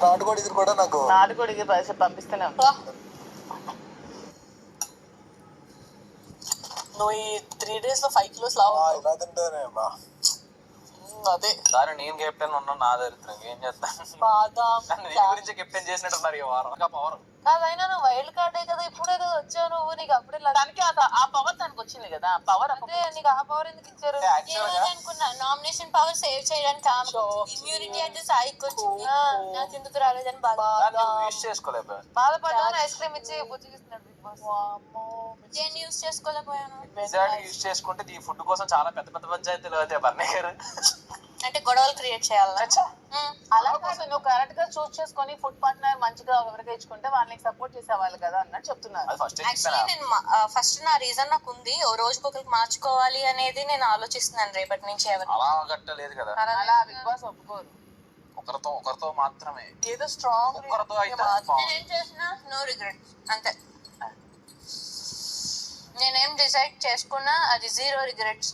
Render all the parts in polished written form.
నాటుకోడి ఇది కూడా నాకు నాటుకోడికి పంపిస్తూనే నువ్వు ఈ 3 days లో 5 kilos లావు ఇలా తింటానే అదే దాని నేను కెప్టెన్ ఉన్నా నా దరిద్రం ఏం చేస్తాను బాదాం గురించి కెప్టెన్ చేసినట్టున్నారు ఈ వారం పవర్ కాదైనా నువ్వు వైల్డ్ కార్డే కదా, ఇప్పుడే కదా వచ్చావు నువ్వు, నీకు అప్పుడే దానికి ఆ పవర్ దానికి వచ్చింది కదా, పవర్ అదే నీకు ఆ పవర్ ఎందుకు ఇచ్చారు? అనుకున్నా నామినేషన్ పవర్ సేవ్ చేయడానికి ఇమ్యూనిటీ అంటే సాయికి వచ్చింది, నాకు ఎందుకు రాలేదని యూజ్ చేసుకోలేదు. బాధపడ్డాను. ఐస్ క్రీమ్ ఇచ్చి బుజ్జిగిస్తున్నాడు బిగ్ బాస్. నేను యూజ్ చేసుకోలేకపోయాను. యూజ్ చేసుకుంటే ఈ ఫుడ్ కోసం చాలా పెద్ద పెద్ద పంచాయతీలు అవుతాయి బర్నీ గారు. అంటే గొడవలు క్రియేట్ చేయాలి. అలా కోసం నువ్వు కరెక్ట్ గా చూస్ చేసుకొని ఫుడ్ పార్ట్నర్ మంచిగా ఎవరికి ఇచ్చుకుంటే వాళ్ళకి సపోర్ట్ చేసేవాళ్ళు కదా అన్నట్టు చెప్తున్నారు. యాక్చువల్లీ నేను ఫస్ట్ నా రీజన్ నాకు ఉంది, ఓ రోజుకి ఒకరికి మార్చుకోవాలి అనేది నేను ఆలోచిస్తున్నాను రేపటి నుంచి. ఎవరు అలా గట్టలేదు కదా, అలా బిగ్ బాస్ ఒప్పుకోరు. ఒకరితో మాత్రమే ఏదో స్ట్రాంగ్ ఒకరితో అయితే నేనేం చేసినా నో రిగ్రెట్స్ అంతే. నేనేం డిసైడ్ చేసుకున్నా అది 0 రిగ్రెట్స్.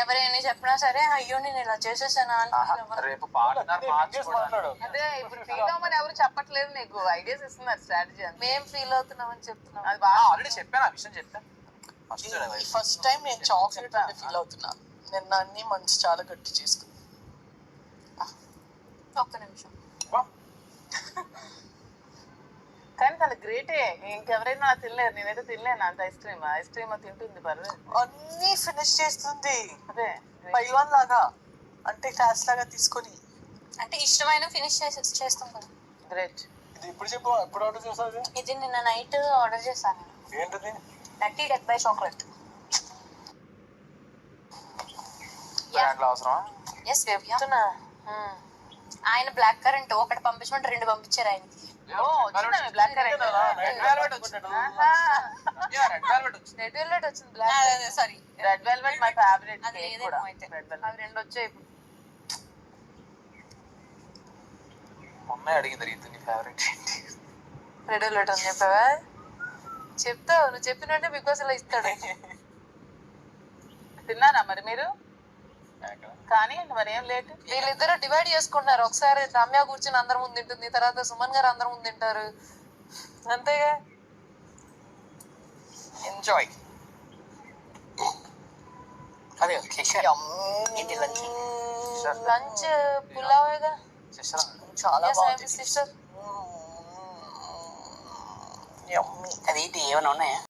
ఎవరైనా చెప్పినా సరే అయ్యో నేను ఇలా చేసేసానా అని. రేపు పార్ట్నర్ అదే ఇప్పుడు ఫీల్ అవ్వమని ఎవరు చెప్పట్లేదు, నీకు ఐడియాస్ ఇస్తున్నారు స్ట్రాటజీ. మేము ఫీల్ అవుతున్నాం అని చెప్తున్నాం. అది బాగా ఆల్రెడీ చెప్పాను, ఆ విషయం చెప్పాను. ఫస్ట్ టైం నేను చాక్లెట్ అంటే ఫీల్ అవుతున్నా. నేను అన్ని మనసు చాలా గట్టి చేసుకున్నా. ఒక్క నిమిషం. కానీ తన గ్రేటే, ఇంకెవరైనా తినలేరు. నేనైతే తినలేను అంత ఐస్ క్రీమ్ తింటుంది పర్లేదు. అన్ని ఫినిష్ చేస్తుంది అదే పైవాన్ లాగా, అంటే క్లాస్ లాగా తీసుకొని. అంటే ఇష్టమైన ఫినిష్ చేస్తాం కదా. గ్రేట్. ఇది ఇప్పుడు చెప్పు, ఎప్పుడు ఆర్డర్ చేసావు? ఇది నిన్న నైట్ ఆర్డర్ చేశాను. ఏంటది? Nutty death by chocolate. అవసరం ఎస్ చెప్తున్నా. ఆయన బ్లాక్ కరెంట్ ఒకటి పంపించమంటే 2 పంపించారు ఆయనకి. బ్లాక్ కరెంట్ రెడ్ వెల్వెట్ వచ్చింది. Black sorry red velvet my favourite. అది లేదేమో అయితే. అవి 2 వచ్చాయి. మొన్న అడిగింది రీతి నీ ఫేవరెట్ ఏంటి? రెడ్ వెల్వెట్ అని చెప్పావా? చెప్తావు, నువ్వు చెప్పినట్టే బిగ్ బాస్ ఇలా ఇస్తాడు. తిన్నారా మరి మీరు? కానీ మరి ఏం లేట్. వీళ్ళిద్దరు డివైడ్ చేసుకుంటున్నారు. ఒకసారి రమ్య కూర్చొని అందరి ముందు తింటుంది, తర్వాత సుమన్ గారు అందరి ముందు తింటారు, అంతేగా. ఎంజాయ్. అదే లంచ్ పులావేగా చాలా బాగుంది సిస్టర్. అది ఏమైనా ఉన్నాయా?